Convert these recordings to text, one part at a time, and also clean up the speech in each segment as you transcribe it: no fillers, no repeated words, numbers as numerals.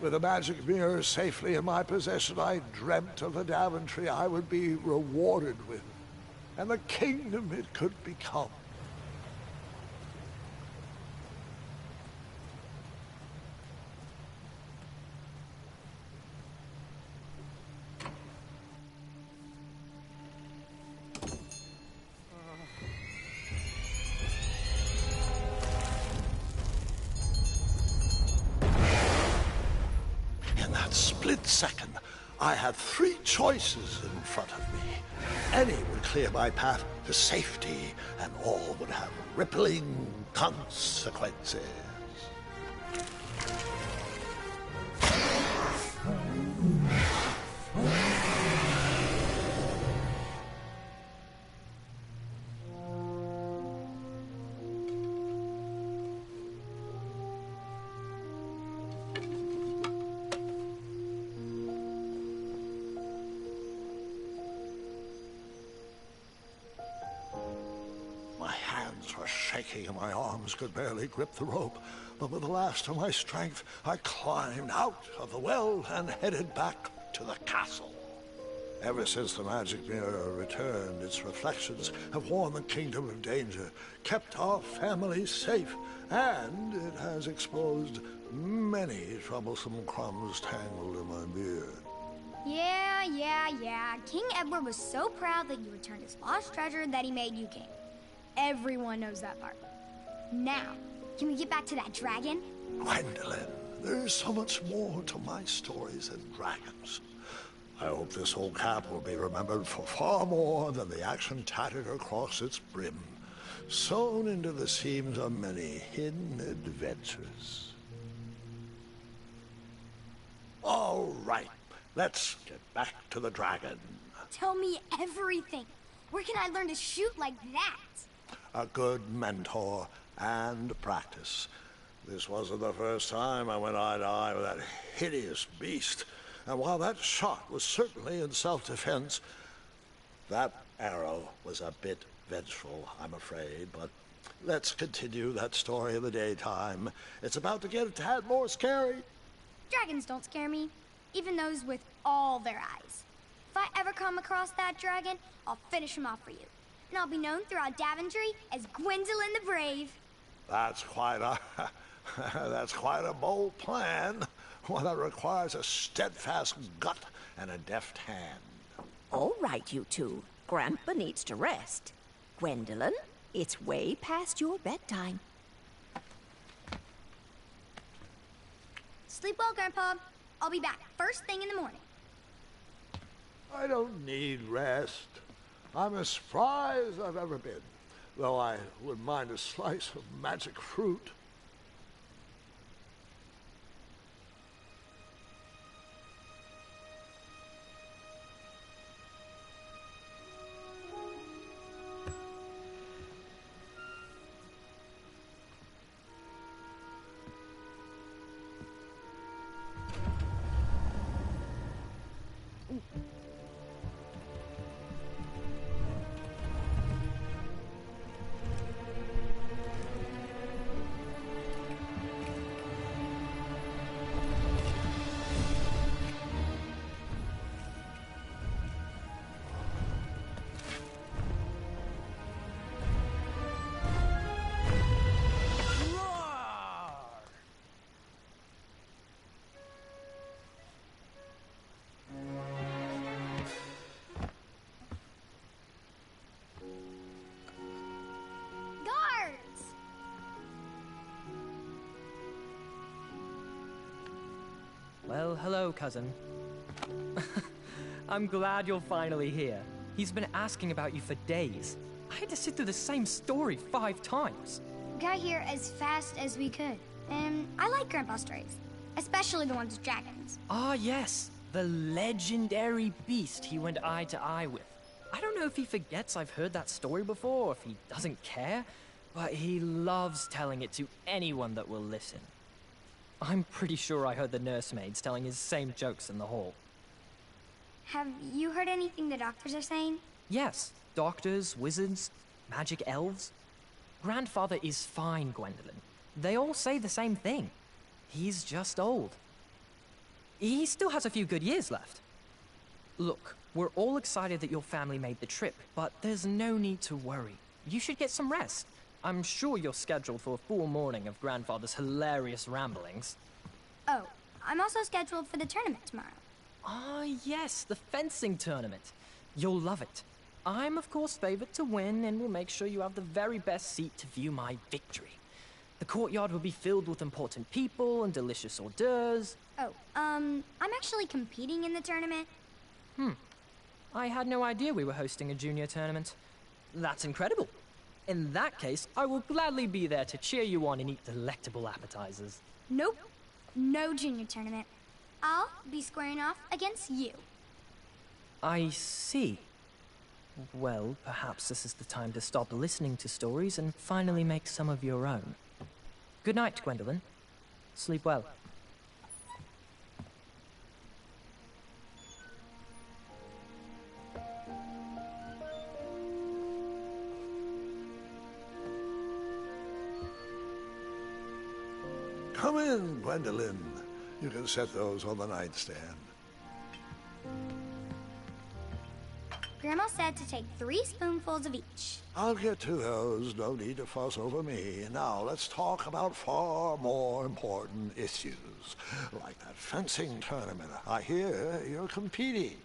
With a magic mirror safely in my possession, I dreamt of the Daventry I would be rewarded with, and the kingdom it could become. Split second, I had three choices in front of me. Any would clear my path to safety, and all would have rippling consequences. Shaking and my arms could barely grip the rope, but with the last of my strength, I climbed out of the well and headed back to the castle. Ever since the magic mirror returned, its reflections have warned the kingdom of danger, kept our family safe, and it has exposed many troublesome crumbs tangled in my beard. Yeah. King Edward was so proud that you returned his lost treasure that he made you king. Everyone knows that part. Now, can we get back to that dragon? Gwendolyn, there's so much more to my stories than dragons. I hope this old cap will be remembered for far more than the action tattered across its brim, sewn into the seams of many hidden adventures. All right, let's get back to the dragon. Tell me everything. Where can I learn to shoot like that? A good mentor and practice. This wasn't the first time I went eye to eye with that hideous beast. And while that shot was certainly in self-defense, that arrow was a bit vengeful, I'm afraid. But let's continue that story in the daytime. It's about to get a tad more scary. Dragons don't scare me, even those with all their eyes. If I ever come across that dragon, I'll finish him off for you. And I'll be known throughout Daventry as Gwendolyn the Brave. That's quite a bold plan. One that requires a steadfast gut and a deft hand. All right, you two. Grandpa needs to rest. Gwendolyn, it's way past your bedtime. Sleep well, Grandpa. I'll be back first thing in the morning. I don't need rest. I'm as spry as I've ever been, though I wouldn't mind a slice of magic fruit. Well, hello, cousin. I'm glad you're finally here. He's been asking about you for days. I had to sit through the same story 5 times. We got here as fast as we could. And I like Grandpa's stories, especially the ones with dragons. Ah, yes. The legendary beast he went eye to eye with. I don't know if he forgets I've heard that story before, or if he doesn't care, but he loves telling it to anyone that will listen. I'm pretty sure I heard the nursemaids telling his same jokes in the hall. Have you heard anything the doctors are saying? Yes, doctors, wizards, magic elves. Grandfather is fine, Gwendolyn. They all say the same thing. He's just old. He still has a few good years left. Look, we're all excited that your family made the trip, but there's no need to worry. You should get some rest. I'm sure you're scheduled for a full morning of Grandfather's hilarious ramblings. Oh, I'm also scheduled for the tournament tomorrow. Ah, yes, the fencing tournament. You'll love it. I'm, of course, favored to win, and will make sure you have the very best seat to view my victory. The courtyard will be filled with important people and delicious hors d'oeuvres. Oh, I'm actually competing in the tournament. I had no idea we were hosting a junior tournament. That's incredible. In that case, I will gladly be there to cheer you on and eat delectable appetizers. Nope, no junior tournament. I'll be squaring off against you. I see. Well, perhaps this is the time to stop listening to stories and finally make some of your own. Good night, Gwendolyn. Sleep well. Come in, Gwendolyn. You can set those on the nightstand. Grandma said to take 3 spoonfuls of each. I'll get to those. No need to fuss over me. Now, let's talk about far more important issues. Like that fencing tournament. I hear you're competing.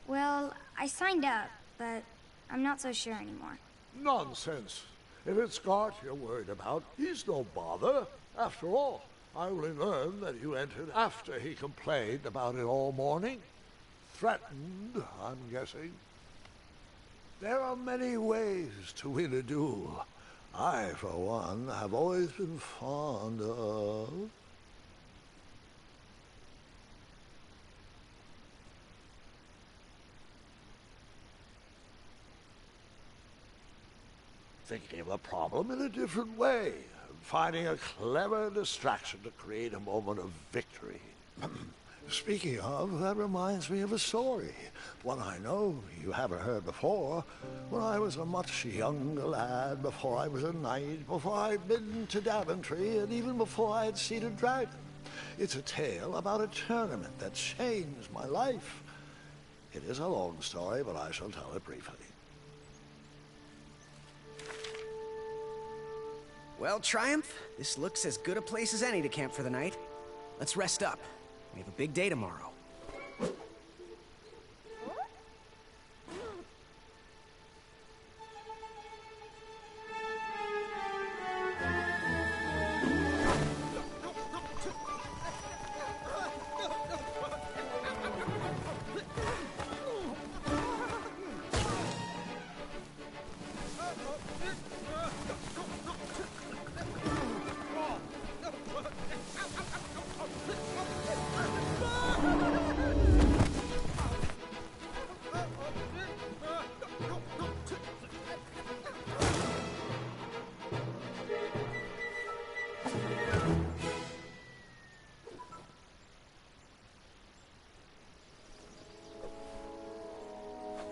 Well, I signed up, but I'm not so sure anymore. Nonsense. If it's Scott you're worried about, he's no bother. After all, I only learned that you entered after he complained about it all morning. Threatened, I'm guessing. There are many ways to win a duel. I, for one, have always been fond of... thinking of a problem in a different way, finding a clever distraction to create a moment of victory. Speaking of, that reminds me of a story, one I know you haven't heard before. When I was a much younger lad, before I was a knight, before I'd been to Daventry, and even before I had seen a dragon. It's a tale about a tournament that changed my life. It is a long story, but I shall tell it briefly. Well, Triumph, this looks as good a place as any to camp for the night. Let's rest up. We have a big day tomorrow.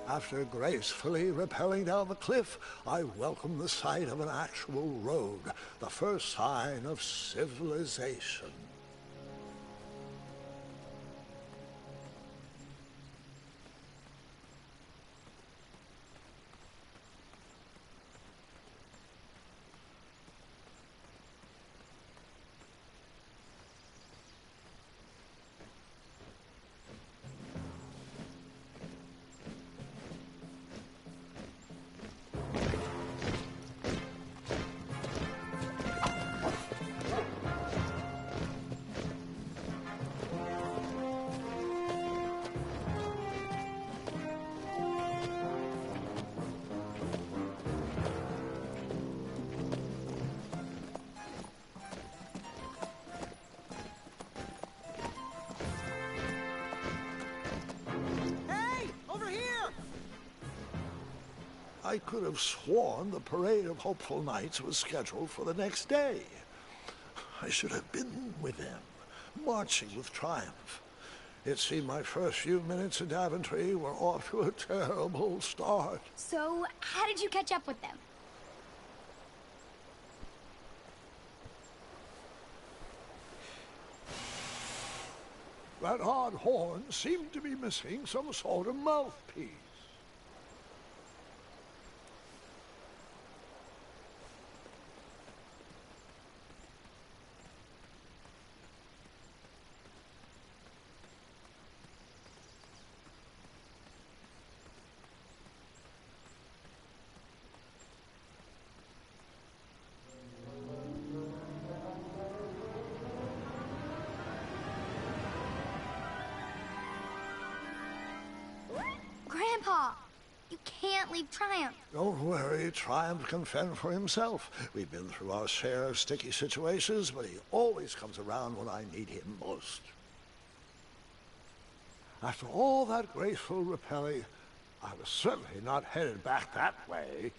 After gracefully rappelling down the cliff, I welcomed the sight of an actual road, the first sign of civilization. I could have sworn the Parade of Hopeful Knights was scheduled for the next day. I should have been with them, marching with triumph. It seemed my first few minutes in Daventry were off to a terrible start. So, how did you catch up with them? That odd horn seemed to be missing some sort of mouthpiece. Grandpa, you can't leave Triumph. Don't worry, Triumph can fend for himself. We've been through our share of sticky situations, but he always comes around when I need him most. After all that graceful rappelling, I was certainly not headed back that way.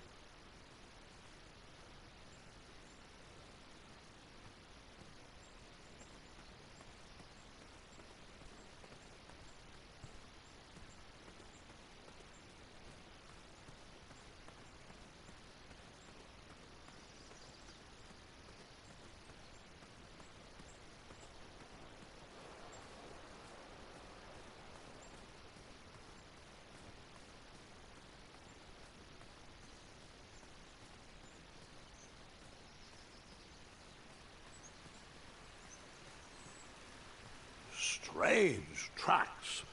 Strange tracks.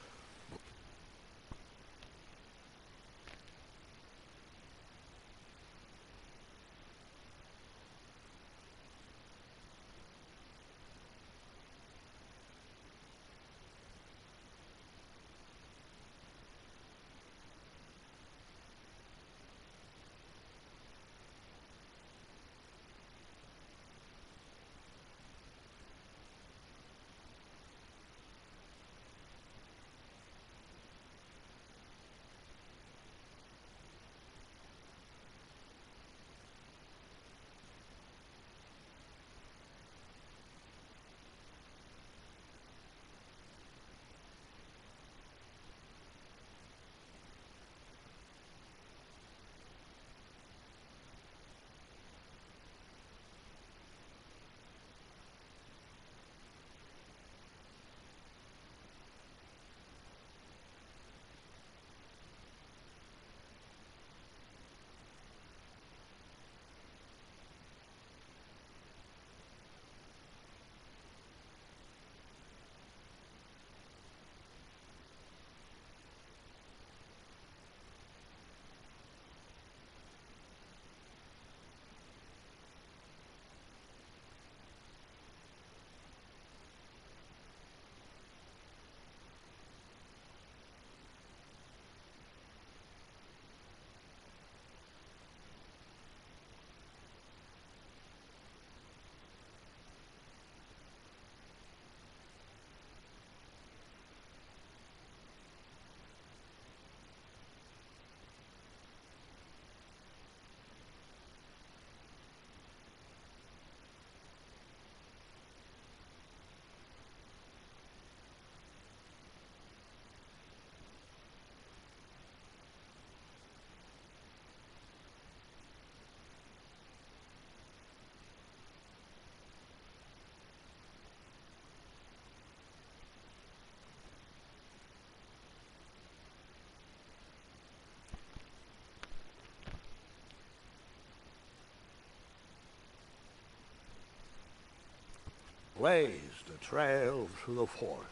Blazed a trail through the forest.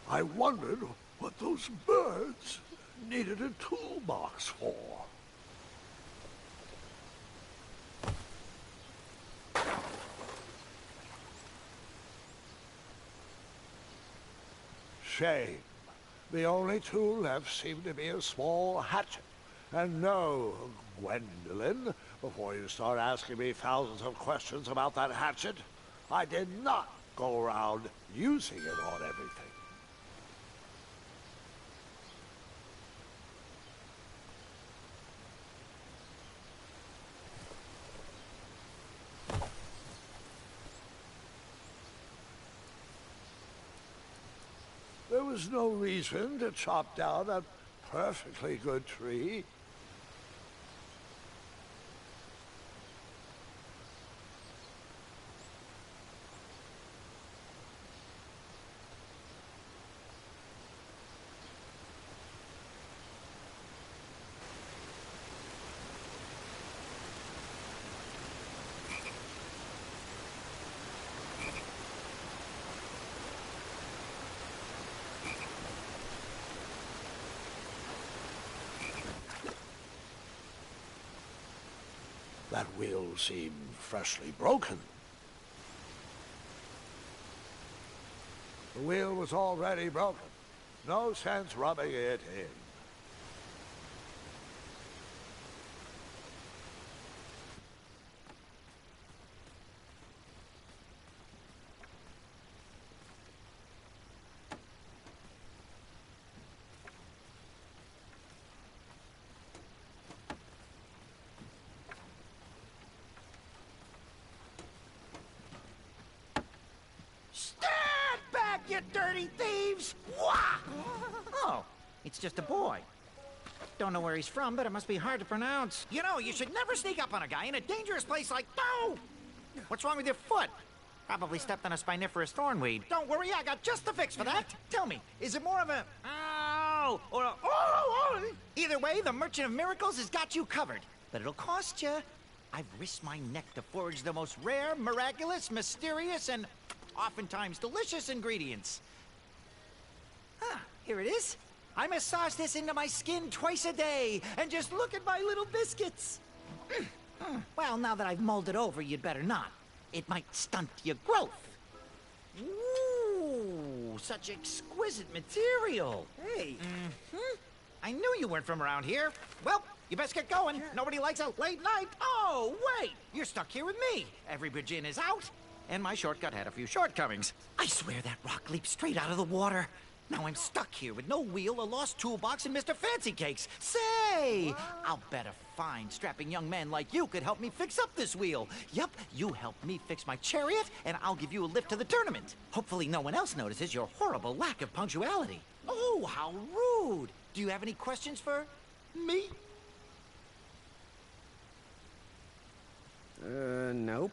I wondered what those birds needed a toolbox for. Shame. The only tool left seemed to be a small hatchet. And no, Gwendolyn, before you start asking me thousands of questions about that hatchet, I did not go around using it on everything. There was no reason to chop down a perfectly good tree. That wheel seemed freshly broken. The wheel was already broken. No sense rubbing it in. Stand back, you dirty thieves! Wah! Oh, it's just a boy. Don't know where he's from, but it must be hard to pronounce. You know, you should never sneak up on a guy in a dangerous place like... No! What's wrong with your foot? Probably stepped on a spiniferous thornweed. Don't worry, I got just the fix for that. Tell me, is it more of a... Ow! Or a... Oh! Either way, the Merchant of Miracles has got you covered. But it'll cost you. I've risked my neck to forage the most rare, miraculous, mysterious, and oftentimes delicious ingredients. Ah, here it is. I massage this into my skin twice a day, and just look at my little biscuits. Well, now that I've mulled it over, you'd better not. It might stunt your growth. Ooh, such exquisite material. Hey. I knew you weren't from around here. Well, you best get going. Nobody likes a late night. Oh, wait. You're stuck here with me. Every bridge in is out, and my shortcut had a few shortcomings. I swear that rock leaped straight out of the water. Now I'm stuck here with no wheel, a lost toolbox, and Mr. Fancy Cakes. Say, I'll bet a fine, strapping young man like you could help me fix up this wheel. Yep, you help me fix my chariot, and I'll give you a lift to the tournament. Hopefully no one else notices your horrible lack of punctuality. Oh, how rude. Do you have any questions for me? Nope.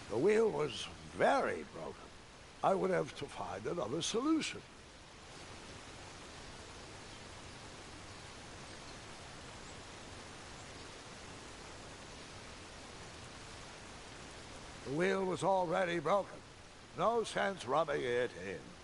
The wheel was very broken. I would have to find another solution. The wheel was already broken. No sense rubbing it in.